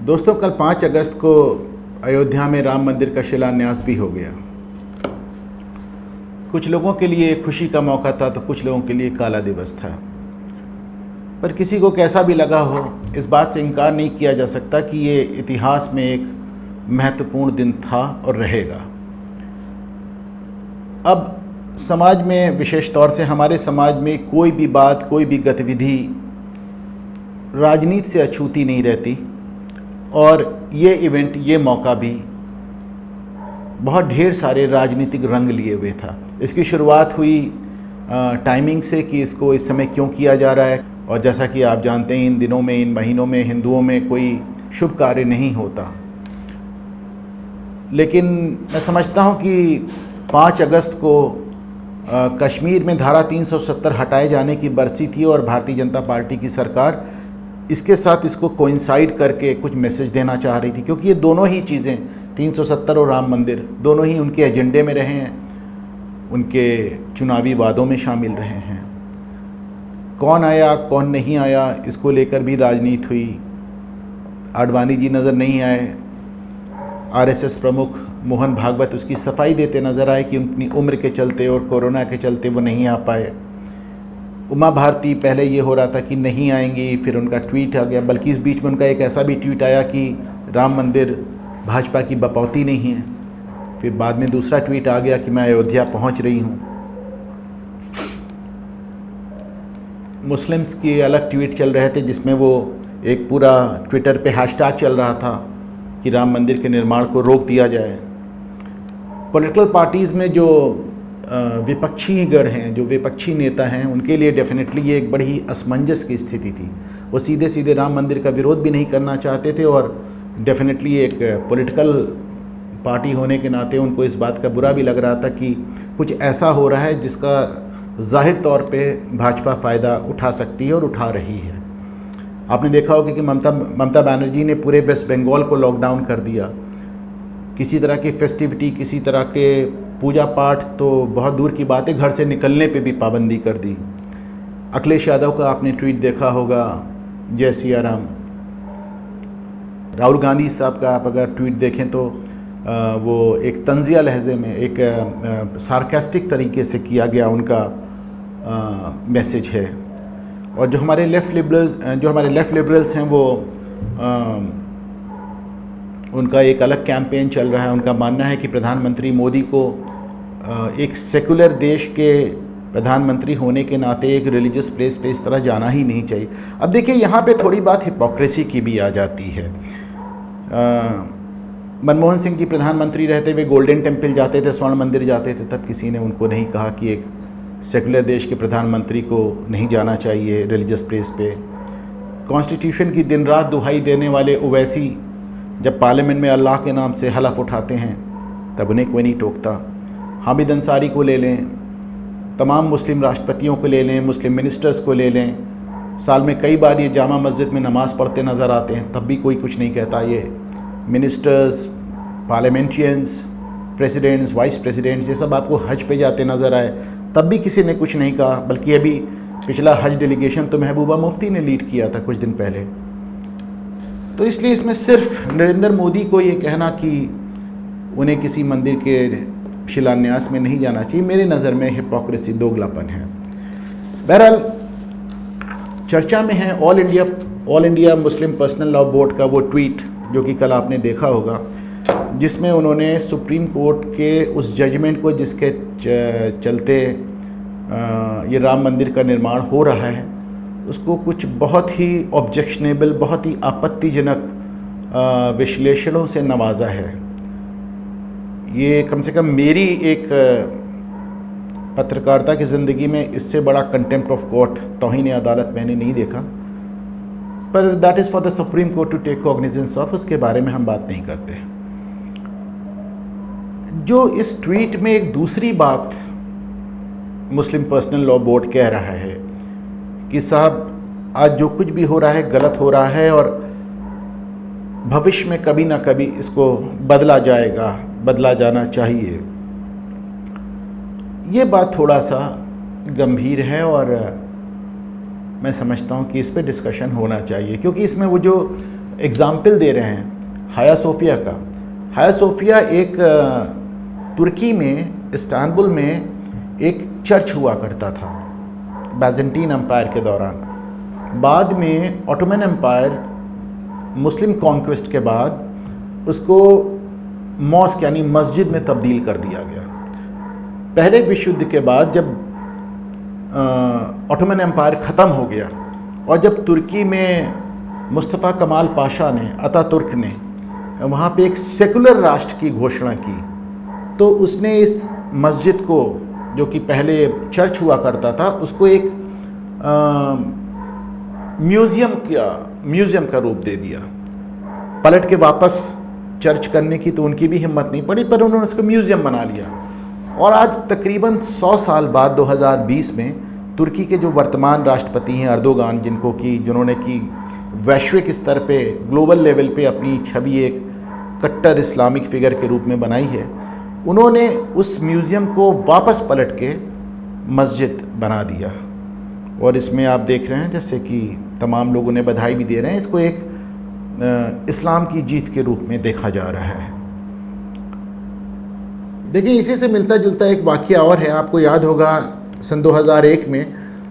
दोस्तों, कल 5 अगस्त को अयोध्या में राम मंदिर का शिलान्यास भी हो गया। कुछ लोगों के लिए खुशी का मौका था तो कुछ लोगों के लिए काला दिवस था। पर किसी को कैसा भी लगा हो, इस बात से इनकार नहीं किया जा सकता कि ये इतिहास में एक महत्वपूर्ण दिन था और रहेगा। अब समाज में, विशेष तौर से हमारे समाज में, कोई भी बात, कोई भी गतिविधि राजनीति से अछूती नहीं रहती। और ये इवेंट, ये मौका भी बहुत ढेर सारे राजनीतिक रंग लिए हुए था। इसकी शुरुआत हुई टाइमिंग से कि इसको इस समय क्यों किया जा रहा है। और जैसा कि आप जानते हैं, इन दिनों में, इन महीनों में हिंदुओं में कोई शुभ कार्य नहीं होता। लेकिन मैं समझता हूँ कि 5 अगस्त को कश्मीर में धारा 370 हटाए जाने की बरसी थी और भारतीय जनता पार्टी की सरकार इसके साथ इसको कोइंसाइड करके कुछ मैसेज देना चाह रही थी, क्योंकि ये दोनों ही चीज़ें, 370 और राम मंदिर, दोनों ही उनके एजेंडे में रहे हैं, उनके चुनावी वादों में शामिल रहे हैं। कौन आया कौन नहीं आया, इसको लेकर भी राजनीति हुई। आडवाणी जी नज़र नहीं आए। आरएसएस प्रमुख मोहन भागवत उसकी सफाई देते नज़र आए कि उनकी उम्र के चलते और कोरोना के चलते वो नहीं आ पाए। उमा भारती, पहले ये हो रहा था कि नहीं आएंगी, फिर उनका ट्वीट आ गया। बल्कि इस बीच में उनका एक ऐसा भी ट्वीट आया कि राम मंदिर भाजपा की बपौती नहीं है। फिर बाद में दूसरा ट्वीट आ गया कि मैं अयोध्या पहुंच रही हूं। मुस्लिम्स के अलग ट्वीट चल रहे थे जिसमें वो एक पूरा ट्विटर पे हैशटैग चल रहा था कि राम मंदिर के निर्माण को रोक दिया जाए। पॉलिटिकल पार्टीज़ में जो विपक्षी गढ़ हैं, जो विपक्षी नेता हैं, उनके लिए डेफिनेटली ये एक बड़ी असमंजस की स्थिति थी। वो सीधे सीधे राम मंदिर का विरोध भी नहीं करना चाहते थे और डेफिनेटली एक पॉलिटिकल पार्टी होने के नाते उनको इस बात का बुरा भी लग रहा था कि कुछ ऐसा हो रहा है जिसका जाहिर तौर पे भाजपा फ़ायदा उठा सकती है और उठा रही है। आपने देखा होगा कि ममता बनर्जी ने पूरे वेस्ट बंगाल को लॉकडाउन कर दिया। किसी तरह की फेस्टिविटी, किसी तरह के पूजा पाठ तो बहुत दूर की बात है, घर से निकलने पे भी पाबंदी कर दी। अखिलेश यादव का आपने ट्वीट देखा होगा, जय सिया राम। राहुल गांधी साहब का आप अगर ट्वीट देखें तो वो एक तंजिया लहजे में, एक सार्कास्टिक तरीके से किया गया उनका मैसेज है। और जो हमारे लेफ़्ट लिबरल्स हैं, वो उनका एक अलग कैंपेन चल रहा है। उनका मानना है कि प्रधानमंत्री मोदी को एक सेकुलर देश के प्रधानमंत्री होने के नाते एक रिलीजियस प्लेस पे इस तरह जाना ही नहीं चाहिए। अब देखिए, यहाँ पे थोड़ी बात हिपोक्रेसी की भी आ जाती है। मनमोहन सिंह जी प्रधानमंत्री रहते हुए गोल्डन टेम्पल जाते थे, स्वर्ण मंदिर जाते थे, तब किसी ने उनको नहीं कहा कि एक सेकुलर देश के प्रधानमंत्री को नहीं जाना चाहिए रिलीजियस प्लेस पे। कॉन्स्टिट्यूशन की दिन रात दुहाई देने वाले ओवैसी जब पार्लियामेंट में अल्लाह के नाम से हलफ उठाते हैं तब उन्हें कोई नहीं टोकता। हामिद अंसारी को ले लें, तमाम मुस्लिम राष्ट्रपतियों को ले लें, मुस्लिम मिनिस्टर्स को ले लें, साल में कई बार ये जामा मस्जिद में नमाज़ पढ़ते नज़र आते हैं, तब भी कोई कुछ नहीं कहता। ये मिनिस्टर्स, पार्लियामेंटियंस, प्रेसिडेंट्स, वाइस प्रेसिडेंट्स, ये सब आपको हज पे जाते नज़र आए, तब भी किसी ने कुछ नहीं कहा। बल्कि अभी पिछला हज डेलीगेशन तो महबूबा मुफ्ती ने लीड किया था कुछ दिन पहले। तो इसलिए इसमें सिर्फ नरेंद्र मोदी को ये कहना कि उन्हें किसी मंदिर के शिलान्यास में नहीं जाना चाहिए, मेरे नज़र में हिपोक्रेसी, दोगलापन है। बहरहाल चर्चा में है all India Muslim personal law board का वो ट्वीट जो कि कल आपने देखा होगा, जिसमें उन्होंने सुप्रीम कोर्ट के उस जजमेंट को, जिसके चलते ये राम मंदिर का निर्माण हो रहा है, उसको कुछ बहुत ही ऑब्जेक्शनेबल, बहुत ही आपत्तिजनक विश्लेषणों से नवाजा है। ये कम से कम मेरी एक पत्रकारिता की ज़िंदगी में इससे बड़ा कंटेम्प्ट ऑफ कोर्ट, तौहीन अदालत मैंने नहीं देखा। पर that is for the supreme court to take cognisance of, उसके बारे में हम बात नहीं करते। जो इस ट्वीट में एक दूसरी बात मुस्लिम पर्सनल लॉ बोर्ड कह रहा है कि साहब, आज जो कुछ भी हो रहा है गलत हो रहा है और भविष्य में कभी ना कभी इसको बदला जाएगा, बदला जाना चाहिए। ये बात थोड़ा सा गंभीर है और मैं समझता हूँ कि इस पे डिस्कशन होना चाहिए, क्योंकि इसमें वो जो एग्ज़ाम्पल दे रहे हैं हाया सोफिया का। हाया सोफिया एक तुर्की में इस्तांबुल में एक चर्च हुआ करता था बाइजेंटीन एम्पायर के दौरान। बाद में ऑटोमन एम्पायर मुस्लिम कॉन्क्वेस्ट के बाद उसको मॉस्क यानी मस्जिद में तब्दील कर दिया गया। पहले विश्व युद्ध के बाद जब ऑटोमन एम्पायर ख़त्म हो गया और जब तुर्की में मुस्तफ़ा कमाल पाशा ने, अतातुर्क ने वहाँ पे एक सेकुलर राष्ट्र की घोषणा की, तो उसने इस मस्जिद को, जो कि पहले चर्च हुआ करता था, उसको एक म्यूज़ियम का रूप दे दिया। पलट के वापस चर्च करने की तो उनकी भी हिम्मत नहीं पड़ी, पर उन्होंने उसको म्यूज़ियम बना लिया। और आज तकरीबन 100 साल बाद 2020 में तुर्की के जो वर्तमान राष्ट्रपति हैं अर्दोगान, जिन्होंने की वैश्विक स्तर पे, ग्लोबल लेवल पे अपनी छवि एक कट्टर इस्लामिक फिगर के रूप में बनाई है, उन्होंने उस म्यूज़ियम को वापस पलट के मस्जिद बना दिया। और इसमें आप देख रहे हैं जैसे कि तमाम लोग उन्हें बधाई भी दे रहे हैं। इसको एक इस्लाम की जीत के रूप में देखा जा रहा है। देखिए, इसी से मिलता जुलता एक वाक़या और है। आपको याद होगा सन 2001 में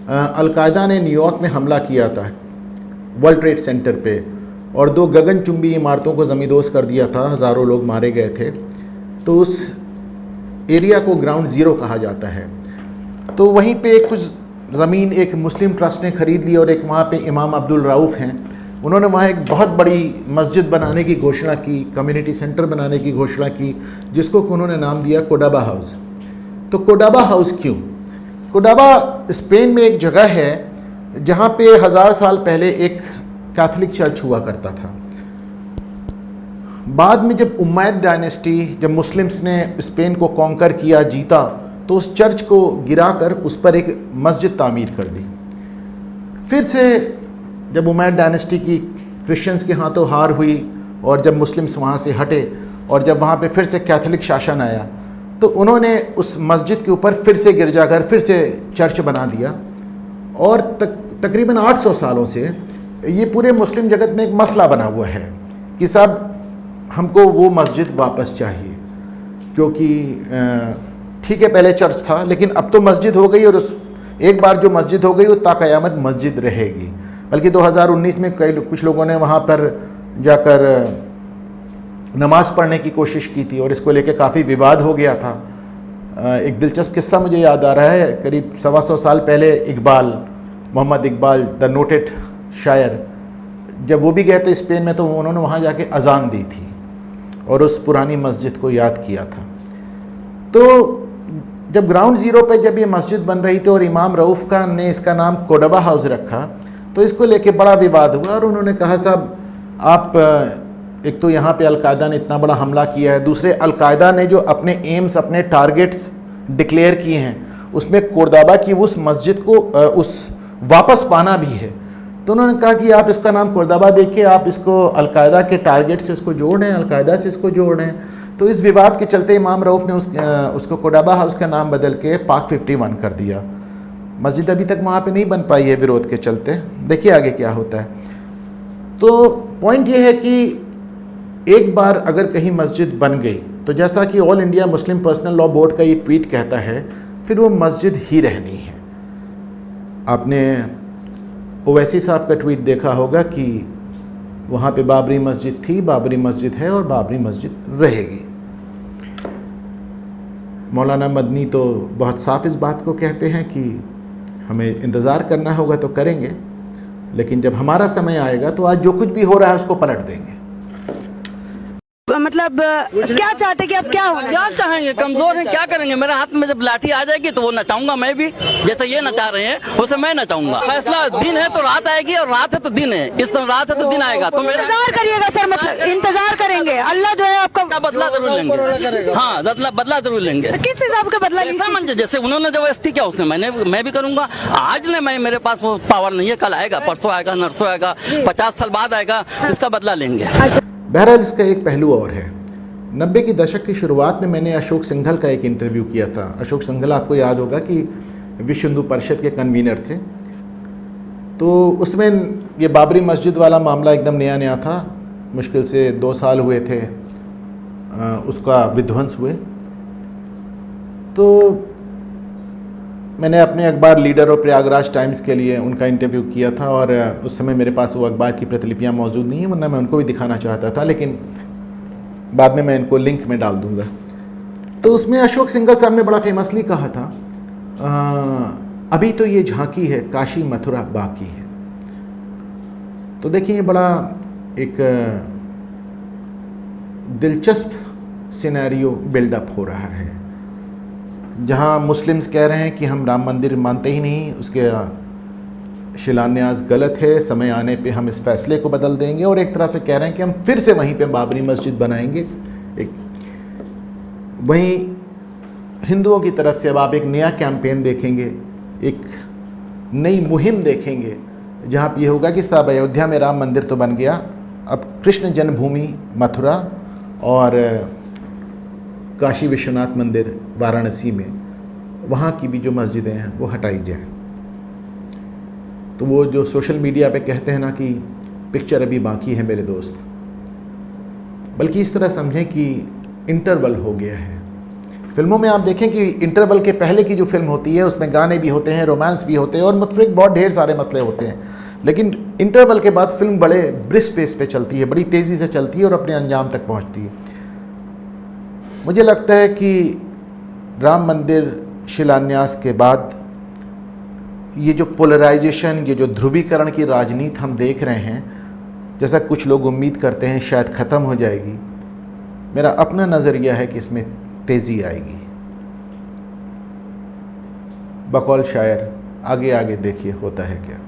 अलकायदा ने न्यूयॉर्क में हमला किया था वर्ल्ड ट्रेड सेंटर पे, और 2 गगनचुंबी इमारतों को ज़मींदोज़ कर दिया था, हज़ारों लोग मारे गए थे। तो उस एरिया को ग्राउंड ज़ीरो कहा जाता है। तो वहीं पे कुछ ज़मीन एक मुस्लिम ट्रस्ट ने ख़रीद ली और एक वहाँ पे इमाम अब्दुल रऊफ़ हैं, उन्होंने वहाँ एक बहुत बड़ी मस्जिद बनाने की घोषणा की, कम्युनिटी सेंटर बनाने की घोषणा की, जिसको उन्होंने नाम दिया कोडाबा हाउस। तो कोडाबा हाउस क्यों? कोडाबा स्पेन में एक जगह है जहाँ पे 1000 साल पहले एक कैथोलिक चर्च हुआ करता था। बाद में जब उम्मैद डायनेस्टी, जब मुस्लिम्स ने स्पेन को कॉन्कर किया, जीता, तो उस चर्च को गिराकर उस पर एक मस्जिद तामीर कर दी। फिर से जब उमैयद डायनेस्टी की क्रिश्चियंस के हाथों हार हुई और जब मुस्लिम्स वहाँ से हटे और जब वहाँ पे फिर से कैथोलिक शासन आया, तो उन्होंने उस मस्जिद के ऊपर फिर से गिरजाघर, फिर से चर्च बना दिया। और तकरीबन 800 सालों से ये पूरे मुस्लिम जगत में एक मसला बना हुआ है कि साहब हमको वो मस्जिद वापस चाहिए, क्योंकि ठीक है पहले चर्च था लेकिन अब तो मस्जिद हो गई, और उस एक बार जो मस्जिद हो गई वो ताक़यामत मस्जिद रहेगी। बल्कि 2019 में कुछ लोगों ने वहाँ पर जाकर नमाज़ पढ़ने की कोशिश की थी और इसको लेकर काफ़ी विवाद हो गया था। एक दिलचस्प किस्सा मुझे याद आ रहा है। करीब 125 साल पहले मोहम्मद इकबाल द नोटेड शायर, जब वो भी गए थे स्पेन में, तो उन्होंने वहाँ जाके अजान दी थी और उस पुरानी मस्जिद को याद किया था। तो जब ग्राउंड ज़ीरो पे जब ये मस्जिद बन रही थी और इमाम रऊफ़ का ने इसका नाम कोडाबा हाउस रखा, तो इसको लेके बड़ा विवाद हुआ और उन्होंने कहा साहब आप, एक तो यहाँ पे अलकायदा ने इतना बड़ा हमला किया है, दूसरे अलकायदा ने जो अपने एम्स, अपने टारगेट्स डिक्लेयर किए हैं, उसमें कोर्दाबा की उस मस्जिद को उस वापस पाना भी है। तो उन्होंने कहा कि आप इसका नाम कोर्दाबा देखिए, आप इसको अलकायदा के टारगेट से इसको जोड़ रहे हैं, अलकायदा से इसको जोड़ रहे हैं। तो इस विवाद के चलते इमाम रऊफ़ ने उसको कोडाबा हाउस का नाम बदल के पार्क 51 कर दिया। मस्जिद अभी तक वहाँ पे नहीं बन पाई है विरोध के चलते, देखिए आगे क्या होता है। तो पॉइंट ये है कि एक बार अगर कहीं मस्जिद बन गई, तो जैसा कि all India Muslim personal law board का ये ट्वीट कहता है, फिर वो मस्जिद ही रहनी है। आपने ओवैसी साहब का ट्वीट देखा होगा कि वहाँ पे बाबरी मस्जिद थी, बाबरी मस्जिद है और बाबरी मस्जिद रहेगी। मौलाना मदनी तो बहुत साफ इस बात को कहते हैं कि हमें इंतज़ार करना होगा तो करेंगे, लेकिन जब हमारा समय आएगा तो आज जो कुछ भी हो रहा है उसको पलट देंगे। मतलब क्या चाहते कि अब क्या होना? क्या चाहेंगे, कमजोर हैं, क्या करेंगे। मेरे हाथ में जब लाठी आ जाएगी तो वो नचाऊंगा मैं भी, जैसे ये नचा रहे हैं वैसे मैं नचाऊंगा। फैसला दिन है तो रात आएगी और रात है तो दिन है। इस समय रात है तो दिन आएगा, तो मेरा इंतजार करिएगा सर, मतलब इंतजार करेंगे। अल्लाह जो है आपका बदला जरूर लेंगे। हाँ, बदला जरूर लेंगे। किस हिसाब का बदला? समझ, जैसे उन्होंने जबरदस्ती किया उसने मैं भी करूंगा। आज ने मेरे पास वो पावर नहीं है, कल आएगा, परसों आएगा, नरसों आएगा, 50 साल बाद आएगा, उसका बदला लेंगे। बहरहाल इसका एक पहलू और है। 90 के दशक की शुरुआत में मैंने अशोक सिंघल का एक इंटरव्यू किया था। अशोक सिंघल आपको याद होगा कि विश्व हिंदू परिषद के कन्वीनर थे। तो उसमें ये बाबरी मस्जिद वाला मामला एकदम नया था। मुश्किल से 2 साल हुए थे उसका विध्वंस हुए। तो मैंने अपने अखबार लीडर और प्रयागराज टाइम्स के लिए उनका इंटरव्यू किया था, और उस समय मेरे पास वो अखबार की प्रतिलिपियाँ मौजूद नहीं हैं, वरना मैं उनको भी दिखाना चाहता था, लेकिन बाद में मैं इनको लिंक में डाल दूँगा। तो उसमें अशोक सिंघल साहब ने बड़ा फेमसली कहा था, अभी तो ये झांकी है, काशी मथुरा बाकी है। तो देखिए ये बड़ा एक दिलचस्प सिनेरियो बिल्डअप हो रहा है, जहां मुस्लिम्स कह रहे हैं कि हम राम मंदिर मानते ही नहीं, उसके शिलान्यास गलत है, समय आने पे हम इस फैसले को बदल देंगे, और एक तरह से कह रहे हैं कि हम फिर से वहीं पे बाबरी मस्जिद बनाएंगे। वहीं हिंदुओं की तरफ से अब आप एक नया कैंपेन देखेंगे, एक नई मुहिम देखेंगे, जहाँ पे ये होगा कि साहब अयोध्या में राम मंदिर तो बन गया, अब कृष्ण जन्मभूमि मथुरा और काशी विश्वनाथ मंदिर वाराणसी में, वहाँ की भी जो मस्जिदें हैं वो हटाई जाए। तो वो जो सोशल मीडिया पे कहते हैं ना कि पिक्चर अभी बाकी है मेरे दोस्त, बल्कि इस तरह समझें कि इंटरवल हो गया है। फिल्मों में आप देखें कि इंटरवल के पहले की जो फिल्म होती है उसमें गाने भी होते हैं, रोमांस भी होते हैं, और मुतफरिक बहुत ढेर सारे मसले होते हैं, लेकिन इंटरवल के बाद फिल्म बड़े ब्रिस्क पेस पे चलती है, बड़ी तेज़ी से चलती है और अपने अंजाम तक पहुंचती है। मुझे लगता है कि राम मंदिर शिलान्यास के बाद ये जो पोलराइजेशन, ये जो ध्रुवीकरण की राजनीति हम देख रहे हैं, जैसा कुछ लोग उम्मीद करते हैं शायद ख़त्म हो जाएगी, मेरा अपना नज़रिया है कि इसमें तेज़ी आएगी। बकौल शायर, आगे आगे देखिए होता है क्या।